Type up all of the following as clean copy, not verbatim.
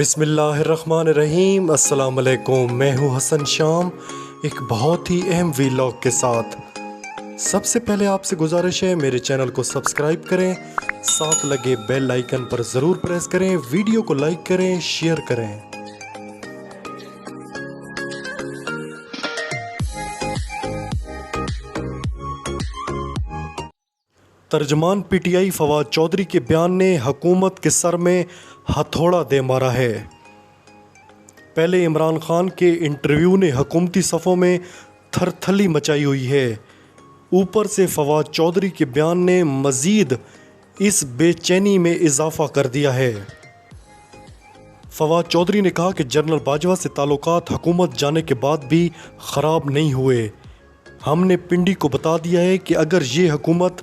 بسم اللہ الرحمن الرحیم۔ السلام علیکم، میں ہوں حسن شام ایک بہت ہی اہم ویلاگ کے ساتھ۔ سب سے پہلے آپ سے گزارش ہے میرے چینل کو سبسکرائب کریں، ساتھ لگے بیل آئیکن پر ضرور پریس کریں، ویڈیو کو لائک کریں، شیئر کریں۔ ترجمان پی ٹی آئی فواد چودھری کے بیان نے حکومت کے سر میں ہتھوڑا دے مارا ہے۔ پہلے عمران خان کے انٹرویو نے حکومتی صفوں میں تھر تھلی مچائی ہوئی ہے، اوپر سے فواد چودھری کے بیان نے مزید اس بے چینی میں اضافہ کر دیا ہے۔ فواد چودھری نے کہا کہ جنرل باجوہ سے تعلقات حکومت جانے کے بعد بھی خراب نہیں ہوئے۔ ہم نے پنڈی کو بتا دیا ہے کہ اگر یہ حکومت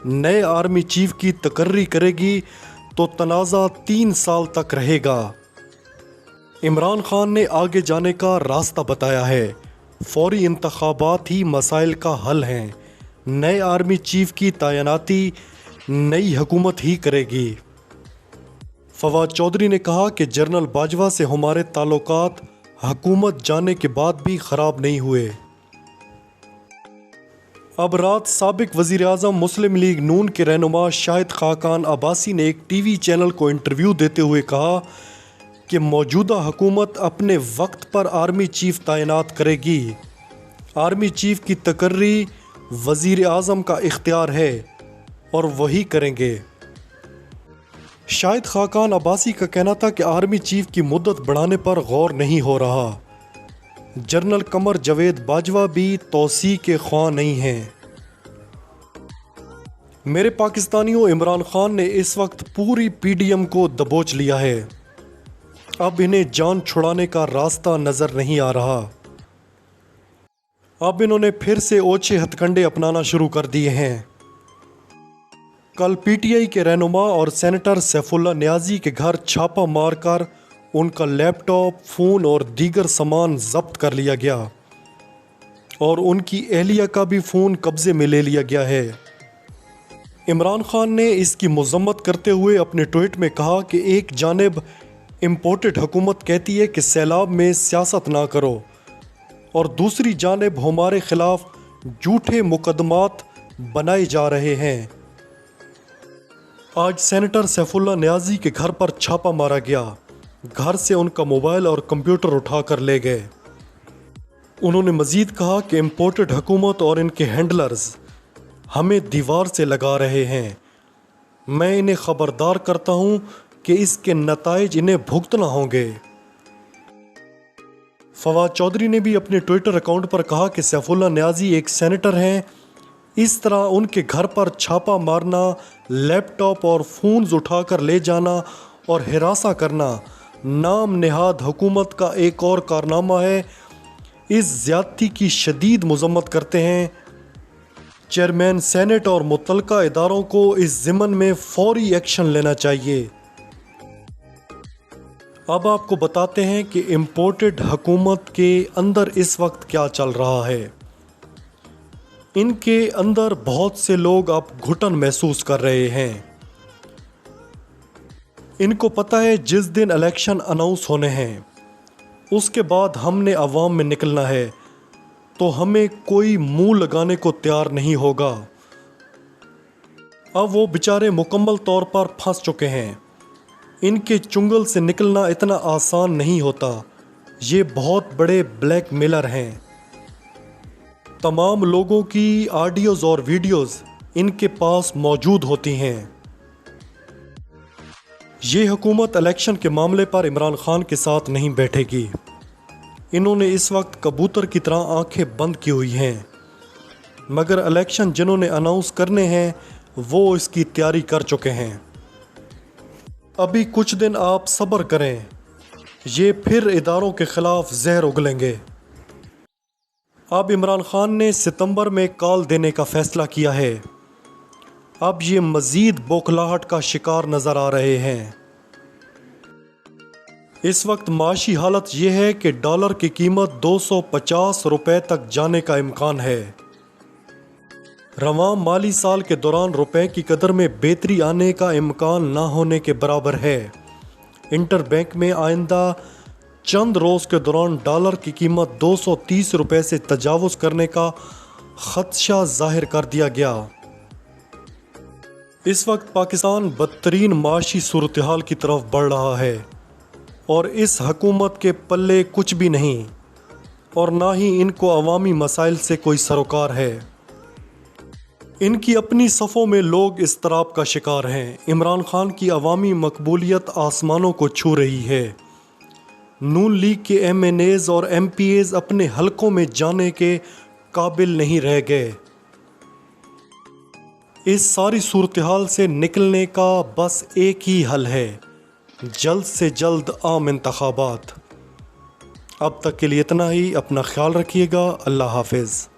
نئے آرمی چیف کی تقرری کرے گی تو تنازع 3 سال تک رہے گا۔ عمران خان نے آگے جانے کا راستہ بتایا ہے، فوری انتخابات ہی مسائل کا حل ہیں، نئے آرمی چیف کی تعیناتی نئی حکومت ہی کرے گی۔ فواد چودھری نے کہا کہ جنرل باجوہ سے ہمارے تعلقات حکومت جانے کے بعد بھی خراب نہیں ہوئے۔ اب رات سابق وزیر اعظم مسلم لیگ نون کے رہنما شاہد خاقان عباسی نے ایک ٹی وی چینل کو انٹرویو دیتے ہوئے کہا کہ موجودہ حکومت اپنے وقت پر آرمی چیف تعینات کرے گی، آرمی چیف کی تقرری وزیر اعظم کا اختیار ہے اور وہی کریں گے۔ شاہد خاقان عباسی کا کہنا تھا کہ آرمی چیف کی مدت بڑھانے پر غور نہیں ہو رہا، جنرل قمر جاوید باجوہ بھی توسیع کے خواہاں نہیں ہیں۔ میرے پاکستانیوں، عمران خان نے اس وقت پوری پی ڈی ایم کو دبوچ لیا ہے، اب انہیں جان چھڑانے کا راستہ نظر نہیں آ رہا۔ اب انہوں نے پھر سے اوچھے ہتھ کنڈے اپنانا شروع کر دیے ہیں۔ کل پی ٹی آئی کے رہنما اور سینیٹر سیف اللہ نیازی کے گھر چھاپہ مار کر ان کا لیپ ٹاپ، فون اور دیگر سامان ضبط کر لیا گیا اور ان کی اہلیہ کا بھی فون قبضے میں لے لیا گیا ہے۔ عمران خان نے اس کی مذمت کرتے ہوئے اپنے ٹویٹ میں کہا کہ ایک جانب امپورٹڈ حکومت کہتی ہے کہ سیلاب میں سیاست نہ کرو، اور دوسری جانب ہمارے خلاف جھوٹے مقدمات بنائے جا رہے ہیں۔ آج سینیٹر سیف اللہ نیازی کے گھر پر چھاپہ مارا گیا، گھر سے ان کا موبائل اور کمپیوٹر اٹھا کر لے گئے۔ انہوں نے مزید کہا کہ امپورٹڈ حکومت اور ان کے ہینڈلرز ہمیں دیوار سے لگا رہے ہیں، میں انہیں خبردار کرتا ہوں کہ اس کے نتائج انہیں بھگتنا ہوں گے۔ فواد چودھری نے بھی اپنے ٹویٹر اکاؤنٹ پر کہا کہ سیف اللہ نیازی ایک سینیٹر ہیں، اس طرح ان کے گھر پر چھاپہ مارنا، لیپ ٹاپ اور فونز اٹھا کر لے جانا اور ہراساں کرنا نام نہاد حکومت کا ایک اور کارنامہ ہے۔ اس زیادتی کی شدید مذمت کرتے ہیں۔ چیئرمین سینٹ اور متعلقہ اداروں کو اس ضمن میں فوری ایکشن لینا چاہیے۔ اب آپ کو بتاتے ہیں کہ امپورٹڈ حکومت کے اندر اس وقت کیا چل رہا ہے۔ ان کے اندر بہت سے لوگ اب گھٹن محسوس کر رہے ہیں۔ ان کو پتہ ہے جس دن الیکشن اناؤنس ہونے ہیں اس کے بعد ہم نے عوام میں نکلنا ہے، تو ہمیں کوئی منہ لگانے کو تیار نہیں ہوگا۔ اب وہ بیچارے مکمل طور پر پھنس چکے ہیں، ان کے چنگل سے نکلنا اتنا آسان نہیں ہوتا، یہ بہت بڑے بلیک میلر ہیں۔ تمام لوگوں کی آڈیوز اور ویڈیوز ان کے پاس موجود ہوتی ہیں۔ یہ حکومت الیکشن کے معاملے پر عمران خان کے ساتھ نہیں بیٹھے گی۔ انہوں نے اس وقت کبوتر کی طرح آنکھیں بند کی ہوئی ہیں، مگر الیکشن جنہوں نے اناؤنس کرنے ہیں وہ اس کی تیاری کر چکے ہیں۔ ابھی کچھ دن آپ صبر کریں، یہ پھر اداروں کے خلاف زہر اگلیں گے۔ اب عمران خان نے ستمبر میں کال دینے کا فیصلہ کیا ہے، اب یہ مزید بوکھلاہٹ کا شکار نظر آ رہے ہیں۔ اس وقت معاشی حالت یہ ہے کہ ڈالر کی قیمت 250 روپے تک جانے کا امکان ہے۔ رواں مالی سال کے دوران روپے کی قدر میں بہتری آنے کا امکان نہ ہونے کے برابر ہے۔ انٹر بینک میں آئندہ چند روز کے دوران ڈالر کی قیمت 230 روپے سے تجاوز کرنے کا خدشہ ظاہر کر دیا گیا۔ اس وقت پاکستان بدترین معاشی صورتحال کی طرف بڑھ رہا ہے اور اس حکومت کے پلے کچھ بھی نہیں اور نہ ہی ان کو عوامی مسائل سے کوئی سروکار ہے۔ ان کی اپنی صفوں میں لوگ اضطراب کا شکار ہیں۔ عمران خان کی عوامی مقبولیت آسمانوں کو چھو رہی ہے۔ نون لیگ کے ایم این ایز اور ایم پی ایز اپنے حلقوں میں جانے کے قابل نہیں رہ گئے۔ اس ساری صورتحال سے نکلنے کا بس ایک ہی حل ہے، جلد سے جلد عام انتخابات۔ اب تک کے لیے اتنا ہی، اپنا خیال رکھیے گا، اللہ حافظ۔